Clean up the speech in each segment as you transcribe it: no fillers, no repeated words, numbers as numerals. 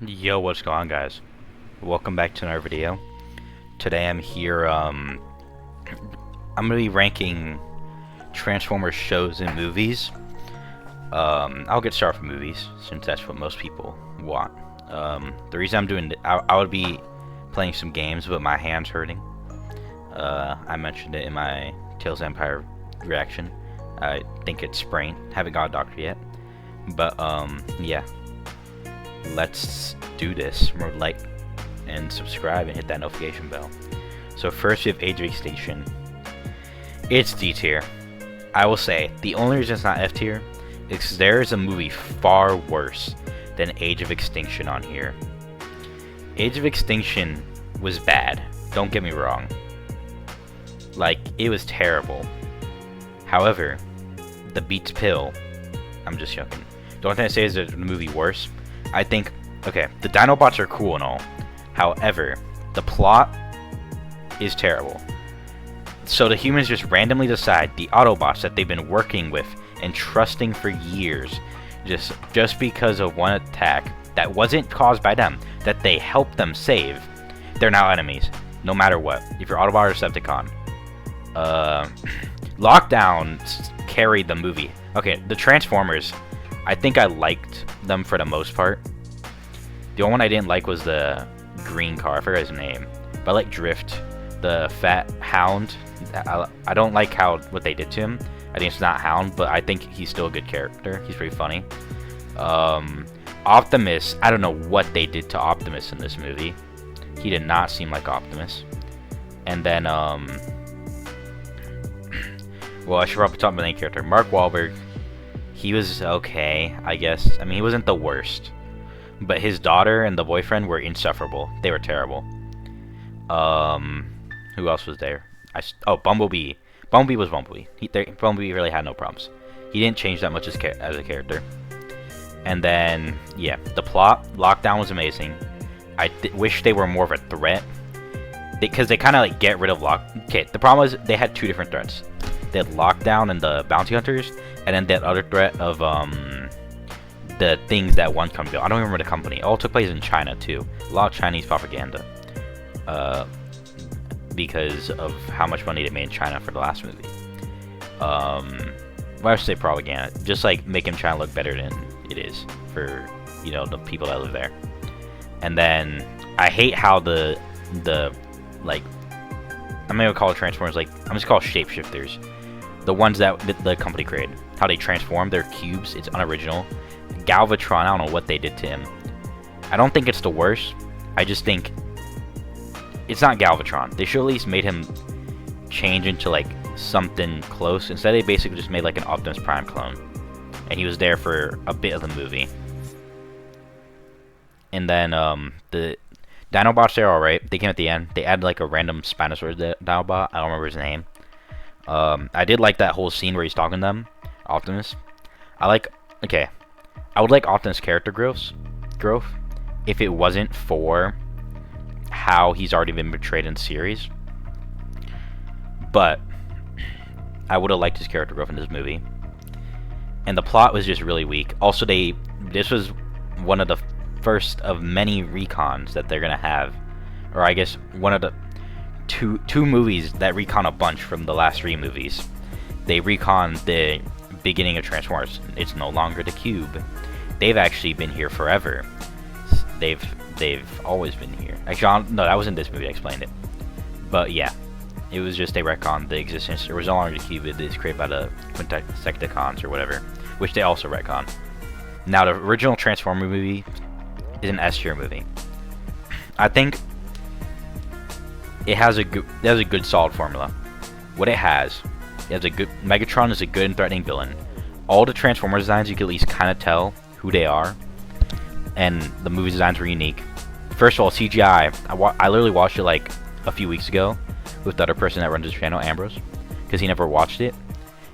Yo, what's going on, guys? Welcome back to another video. Today I'm here, I'm gonna be ranking Transformers shows and movies. I'll get started with movies, since that's what most people want. The reason I'm doing I would be playing some games, but my hand's hurting. I mentioned it in my Tales of Empire reaction. I think it's sprained. Haven't got a doctor yet. But, yeah. Let's do this. Remember, like and subscribe and hit that notification bell. So first we have Age of Extinction. It's D tier. I will say, the only reason it's not F tier is because there is a movie far worse than Age of Extinction on here. Age of Extinction was bad. Don't get me wrong. Like, it was terrible. However, the beats pill. I'm just joking. The only thing I say is that the movie worse. I think, okay, the Dinobots are cool and all. However, the plot is terrible. So the humans just randomly decide the Autobots that they've been working with and trusting for years, just because of one attack that wasn't caused by them, that they helped them save, they're now enemies, no matter what. If you're Autobot or Decepticon. Lockdown carried the movie. Okay, the Transformers, I think I liked them for the most part. The only one I didn't like was the green car. I forgot his name. But I like Drift, the fat Hound. I don't like what they did to him. I think it's not Hound, but I think he's still a good character. He's pretty funny. Optimus, I don't know what they did to Optimus in this movie. He did not seem like Optimus. And then, well, I should probably talk about the main character. Mark Wahlberg. He was okay, I guess. I mean, he wasn't the worst. But his daughter and the boyfriend were insufferable. They were terrible. Who else was there? Oh, Bumblebee. Bumblebee was Bumblebee. Bumblebee really had no problems. He didn't change that much as a character. And then, yeah, the plot. Lockdown was amazing. I wish they were more of a threat. Because they kind of like get rid of Okay, the problem is they had two different threats. They had Lockdown and the Bounty Hunters. And then that other threat of the things that one company built. I don't remember the company. It all took place in China too. A lot of Chinese propaganda. Because of how much money they made in China for the last movie. Well, I should say propaganda. Just like making China look better than it is for, you know, the people that live there. And then I hate how the like, I'm not gonna call it Transformers, like I'm just called shapeshifters. The ones that the company created. How they transform their cubes, it's unoriginal. Galvatron, I don't know what they did to him. I don't think it's the worst. I just think it's not Galvatron. They should at least made him change into like something close. Instead, they basically just made like an Optimus Prime clone. And he was there for a bit of the movie. And then the Dinobots, they're alright. They came at the end. They added like a random Spinosaurus Dinobot. I don't remember his name. I did like that whole scene where he's talking to them, Optimus. Okay, I would like Optimus' character growth if it wasn't for how he's already been portrayed in the series. But I would have liked his character growth in this movie. And the plot was just really weak. Also, this was one of the first of many recons that they're gonna have, or I guess one of the two movies that recon a bunch from the last three movies. They recon the beginning of Transformers. It's no longer the cube. They've actually been here forever. They've always been here. Actually, no, that wasn't this movie. I explained it. But yeah, it was just they retconned the existence. There was no longer the cube. It is created by the Quintessecticons or whatever, which they also retcon. Now, the original Transformer movie is an S tier movie. I think it has a good solid formula. What it has a good Megatron is a good and threatening villain. All the Transformer designs you can at least kind of tell who they are, and the movie designs were unique. First of all, CGI. I literally watched it like a few weeks ago with the other person that runs his channel, Ambrose, because he never watched it,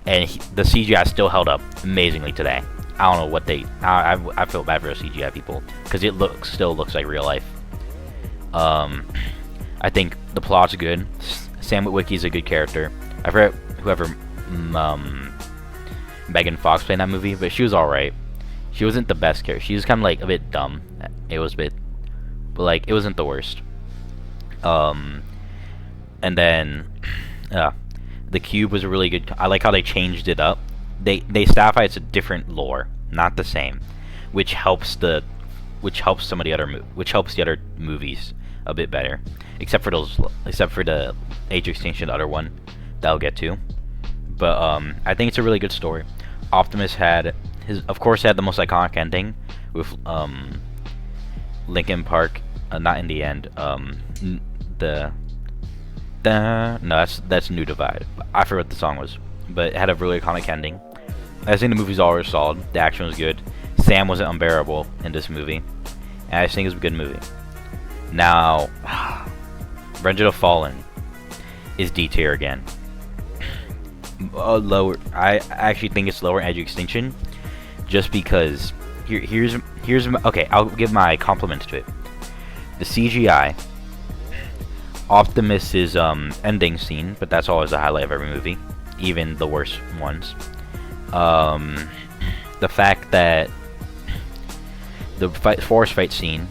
and the CGI still held up amazingly today. I don't know what I feel bad for the CGI people because it still looks like real life. I think the plot's good. Sam Witwicky's a good character. I forget whoever Megan Fox played in that movie, but she was alright. She wasn't the best character. She was kind of like a bit dumb It was a bit, but like it wasn't the worst. Um, and then, uh, the Cube was a really good. I like how they changed it up. They Sapphire, it's a different lore, not the same, which helps some of the other which helps the other movies a bit better, except for the Age of Extinction, the other one that I'll get to. But I think it's a really good story. Optimus of course, had the most iconic ending with Linkin Park, not in the end. No, that's New Divide. I forgot what the song was, but it had a really iconic ending. I think the movie's always solid. The action was good. Sam wasn't unbearable in this movie, and I just think it was a good movie. Now, Revenge of the Fallen is D tier again. Lower. I actually think it's lower Edge of Extinction, just because. Okay, I'll give my compliments to it. The CGI, Optimus's ending scene, but that's always the highlight of every movie, even the worst ones. The fact that the forest fight scene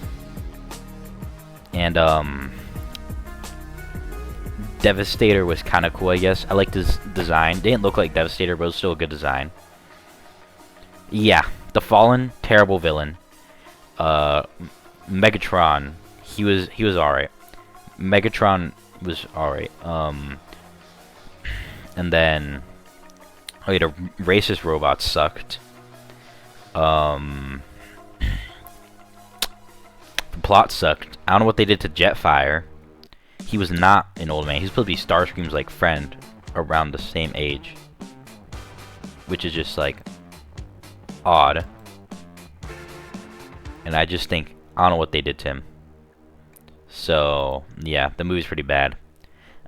and Devastator was kind of cool, I guess. I liked his design. Didn't look like Devastator, but it was still a good design. Yeah, the Fallen, terrible villain. Megatron, he was alright. Megatron was alright. And then, oh yeah, the racist robots sucked. The plot sucked. I don't know what they did to Jetfire. He was not an old man. He's supposed to be Starscream's like friend, around the same age, which is just like odd. And I just think, I don't know what they did to him. So yeah, the movie's pretty bad.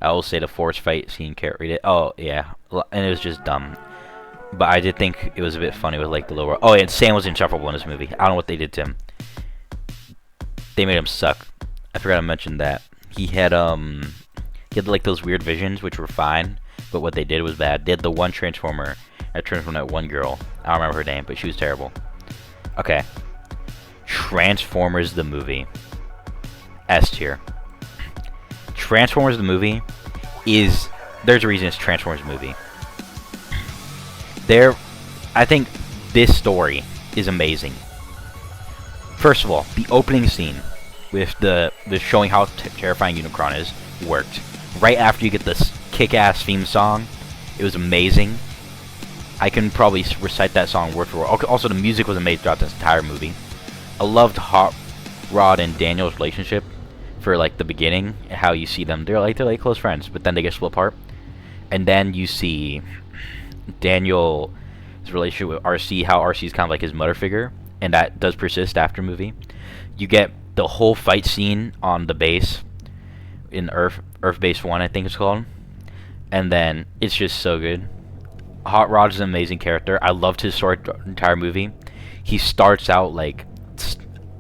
I will say the forest fight scene carried it. Oh yeah, and it was just dumb. But I did think it was a bit funny with like the lower. Oh yeah, and Sam was insufferable in this movie. I don't know what they did to him. They made him suck. I forgot to mention that. He had like those weird visions, which were fine, but what they did was bad. They had the one Transformer that transformed that one girl. I don't remember her name, but she was terrible. Okay. Transformers the movie. S tier. Transformers the movie there's a reason it's Transformers movie. I think this story is amazing. First of all, the opening scene with the showing how terrifying Unicron is worked. Right after you get this kick-ass theme song, it was amazing. I can probably recite that song word for word. Also, the music was amazing throughout this entire movie. I loved Hot Rod and Daniel's relationship for like the beginning, how you see them. They're like close friends, but then they get split apart, and then you see Daniel's relationship with RC, how RC is kind of like his mother figure, and that does persist after movie. You get the whole fight scene on the base in Earth Base 1, I think it's called, and then it's just so good. Hot Rod is an amazing character. I loved his story the entire movie. He starts out like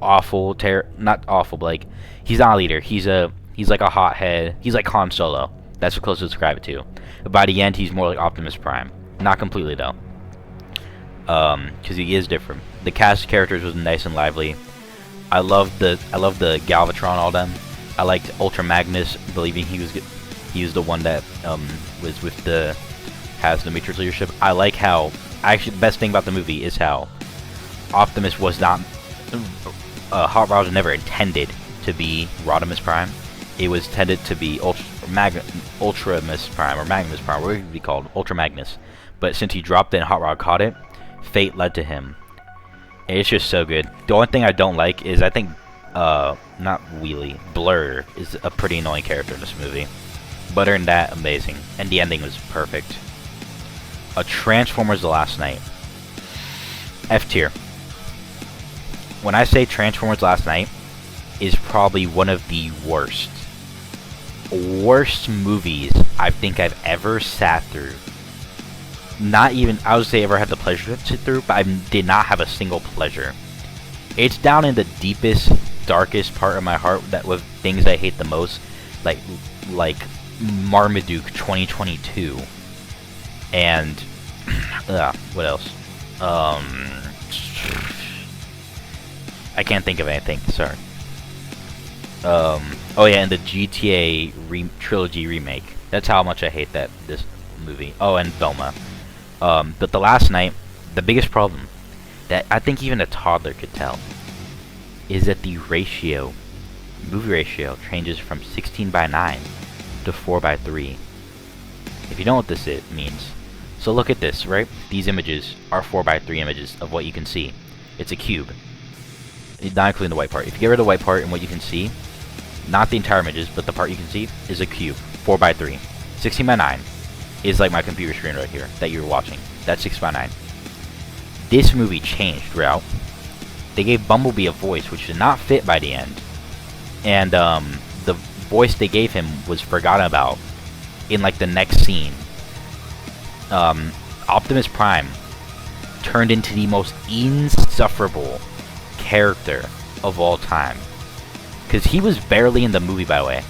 awful, not awful, but like he's not a leader. He's like a hothead. He's like Han Solo. That's the closest to describe it to. But by the end, he's more like Optimus Prime. Not completely though, because he is different. The cast of characters was nice and lively. I loved the Galvatron, all them. I liked Ultra Magnus, believing he was the one that was with has the Matrix leadership. I like how actually the best thing about the movie is how Optimus was not Hot Rod was never intended to be Rodimus Prime. It was intended to be Ultramus Prime or Magnus Prime, what would it be called? Ultra Magnus. But since he dropped it and Hot Rod caught it, fate led to him. And it's just so good. The only thing I don't like is I think not Wheelie, Blur is a pretty annoying character in this movie. But other than that, amazing. And the ending was perfect. A Transformers The Last Night. F tier. When I say Transformers Last Night is probably one of the worst movies I think I've ever sat through. Not even, I would say ever had the pleasure to sit through, but I did not have a single pleasure. It's down in the deepest, darkest part of my heart that with things I hate the most, like Marmaduke 2022. And what else? I can't think of anything. Sorry. Oh yeah, and the GTA trilogy remake. That's how much I hate this movie. Oh, and Velma. But the last night, the biggest problem that I think even a toddler could tell is that the movie ratio changes from 16:9 to 4:3. If you know what this means, so look at this, right? These images are 4:3 images of what you can see. It's a cube. Not including the white part. If you get rid of the white part and what you can see, not the entire images, but the part you can see, is a cube. 4:3. 16:9 is like my computer screen right here that you're watching. That's 6:9. This movie changed throughout. They gave Bumblebee a voice which did not fit by the end. And the voice they gave him was forgotten about in like the next scene. Optimus Prime turned into the most insufferable character of all time, because he was barely in the movie, by the way.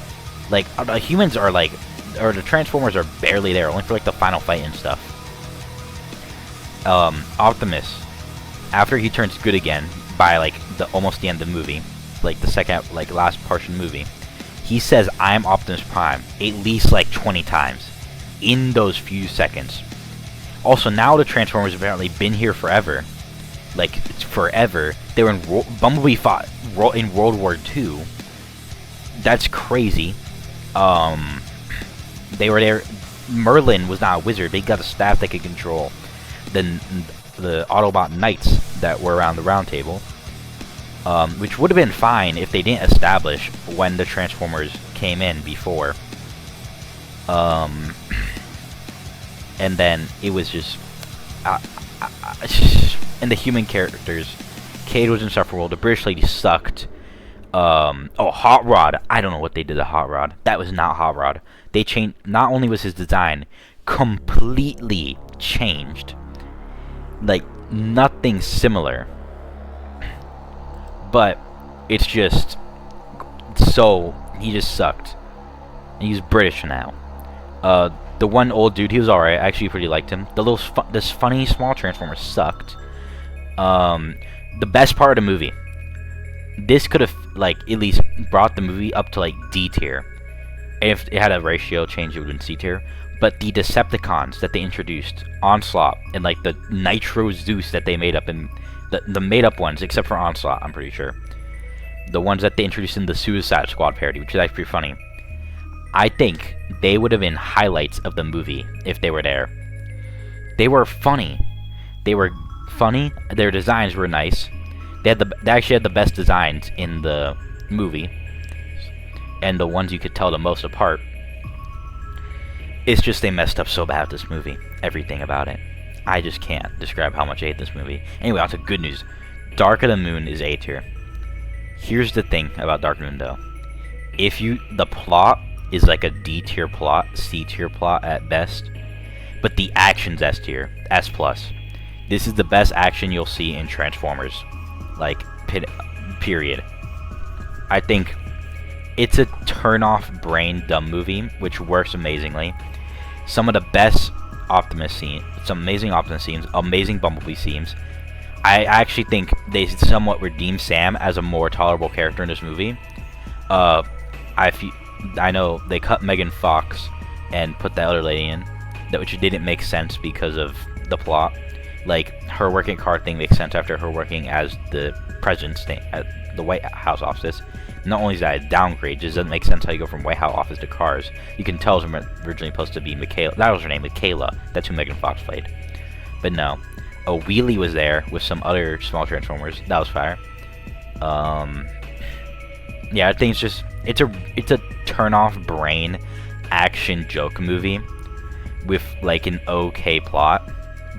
Like, the humans are like, or the Transformers are barely there, only for like the final fight and stuff. Optimus, after he turns good again by like almost the end of the movie, like the second, like last portion of the movie, he says I'm Optimus Prime at least like 20 times in those few seconds. Also, now the Transformers have apparently been here forever. Like, it's forever. They were in Bumblebee fought in World War II. That's crazy. They were there. Merlin was not a wizard. They got a staff that could control the Autobot knights that were around the round table. Which would have been fine if they didn't establish when the Transformers came in before. And then it was just... and the human characters. Cade was insufferable. The British lady sucked. Oh, Hot Rod. I don't know what they did to Hot Rod. That was not Hot Rod. They changed... Not only was his design completely changed. Like, nothing similar. But it's just... So, he just sucked. He's British now. The one old dude, he was alright. I actually pretty liked him. This funny small Transformer sucked. The best part of the movie. This could have, like, at least brought the movie up to, like, D tier. If it had a ratio change, it would have been C tier. But the Decepticons that they introduced, Onslaught, and, like, the Nitro Zeus that they made up in... The made-up ones, except for Onslaught, I'm pretty sure. The ones that they introduced in the Suicide Squad parody, which is actually pretty funny. I think they would have been highlights of the movie if they were there. They were funny. They were funny. Their designs were nice. They actually had the best designs in the movie, and the ones you could tell the most apart. It's just they messed up so bad with this movie. Everything about it. I just can't describe how much I hate this movie. Anyway, on to good news. Dark of the Moon is A tier. Here's the thing about Dark of the Moon, though. The plot is like a D tier plot, C tier plot at best, but the action's S tier, S+. This is the best action you'll see in Transformers, like, period. I think it's a turn-off brain dumb movie, which works amazingly. Some of the best Optimus scenes, some amazing Optimus scenes, amazing Bumblebee scenes. I actually think they somewhat redeem Sam as a more tolerable character in this movie. I know they cut Megan Fox and put the other lady in, which didn't make sense because of the plot. Like, her working car thing makes sense after her working as the president's thing at the White House office. Not only is that a downgrade, it just doesn't make sense how you go from White House office to cars. You can tell it was originally supposed to be Michaela. That was her name, Michaela. That's who Megan Fox played. But no. A Wheelie was there with some other small Transformers. That was fire. Yeah, I think it's a turn-off brain action joke movie with like an okay plot,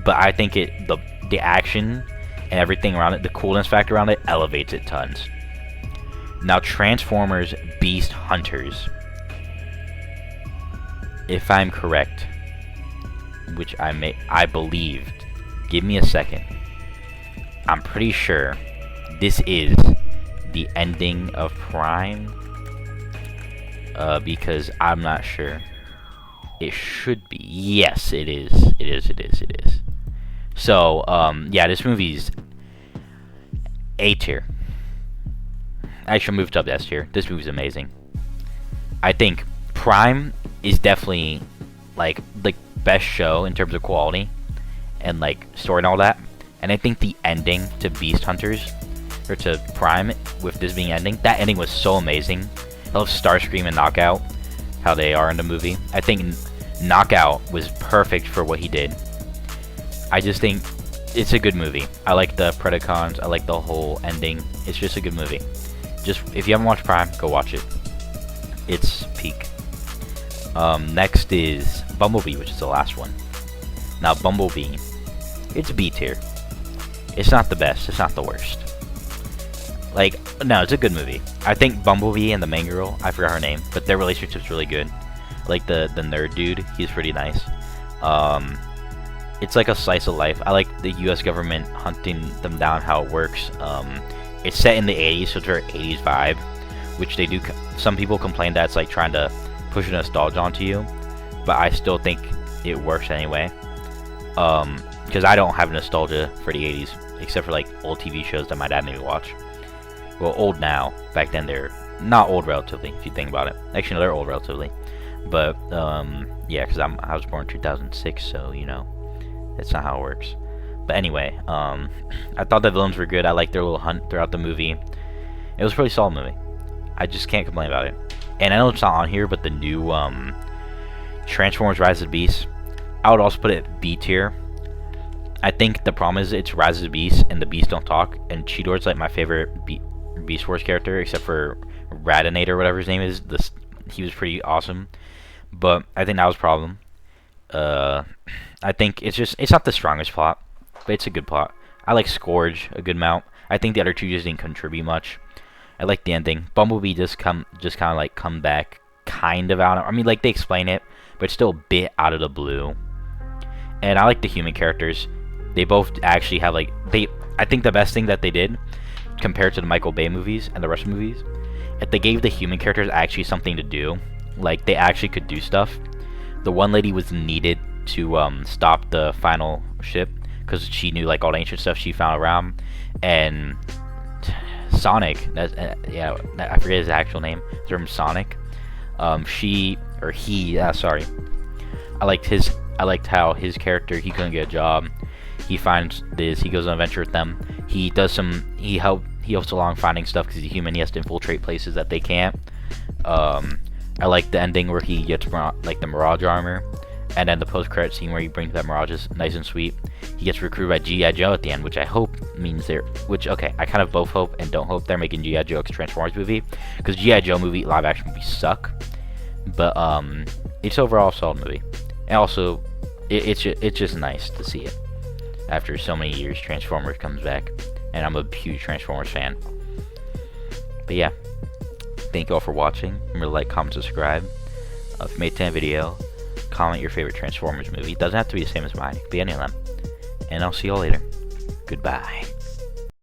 but I think the action and everything around it, the coolness factor around it, elevates it tons. Now, Transformers Beast Hunters, if I'm correct, which I believed. Give me a second. I'm pretty sure this is the ending of Prime, because I'm not sure. It should be. Yes, it is. It is. So, yeah, this movie's A tier. I should move to up S tier. This movie's amazing. I think Prime is definitely like the best show in terms of quality and like story and all that. And I think the ending to Beast Hunters, or to Prime, with this being ending, that ending was so amazing. I love Starscream and Knockout, how they are in the movie. I think Knockout was perfect for what he did. I just think it's a good movie. I like the Predacons. I like the whole ending. It's just a good movie. Just if you haven't watched Prime, go watch it. It's peak. Next is Bumblebee, which is the last one. Now Bumblebee, it's B tier. It's not the best. It's not the worst. Like, no, it's a good movie. I think Bumblebee and the main girl, I forgot her name, but their relationship's really good. Like the nerd dude, he's pretty nice. It's like a slice of life. I like the U.S. government hunting them down, how it works. It's set in the 80s, so it's a very 80s vibe, which they do. Some people complain that it's like trying to push a nostalgia onto you, but I still think it works anyway. Because I don't have nostalgia for the 80s, except for like old TV shows that my dad made me watch. Well, old now. Back then they're not old relatively, if you think about it. Actually, no, they're old relatively. But yeah, because I was born in 2006, so you know, that's not how it works. But anyway, I thought the villains were good. I liked their little hunt throughout the movie. It was a pretty solid movie. I just can't complain about it. And I know it's not on here, but the new Transformers: Rise of the Beasts, I would also put it B tier. I think the problem is it's Rise of the Beasts and the Beasts don't talk, and Cheetor's like my favorite Beast Wars character, except for Radinator, whatever his name is. He was pretty awesome, but I think that was a problem. I think it's not the strongest plot, but it's a good plot. I like Scourge a good amount. I think the other two just didn't contribute much. I like the ending. Bumblebee just kind of like come back kind of out. I mean, like they explain it, but it's still a bit out of the blue. And I like the human characters. They both actually have like I think the best thing that they did compared to the Michael Bay movies and the Russian movies, if they gave the human characters actually something to do, like they actually could do stuff. The one lady was needed to stop the final ship because she knew like all the ancient stuff she found around. And Sonic, yeah, I forget his actual name. It's from Sonic. Sorry. I liked how his character, he couldn't get a job. He finds this. He goes on an adventure with them. He helps along finding stuff because he's a human. He has to infiltrate places that they can't. I like the ending where he gets like the Mirage armor, and then the post-credit scene where he brings that Mirage is nice and sweet. He gets recruited by G.I. Joe at the end, which I hope means okay, I kind of both hope and don't hope they're making G.I. Joe a Transformers movie, because G.I. Joe live action movies suck. But it's overall a solid movie, and also it's just nice to see it after so many years. Transformers comes back, and I'm a huge Transformers fan. But yeah, thank you all for watching. Remember to like, comment, subscribe. If you made a video, comment your favorite Transformers movie. It doesn't have to be the same as mine. It could be any of them. And I'll see you all later. Goodbye.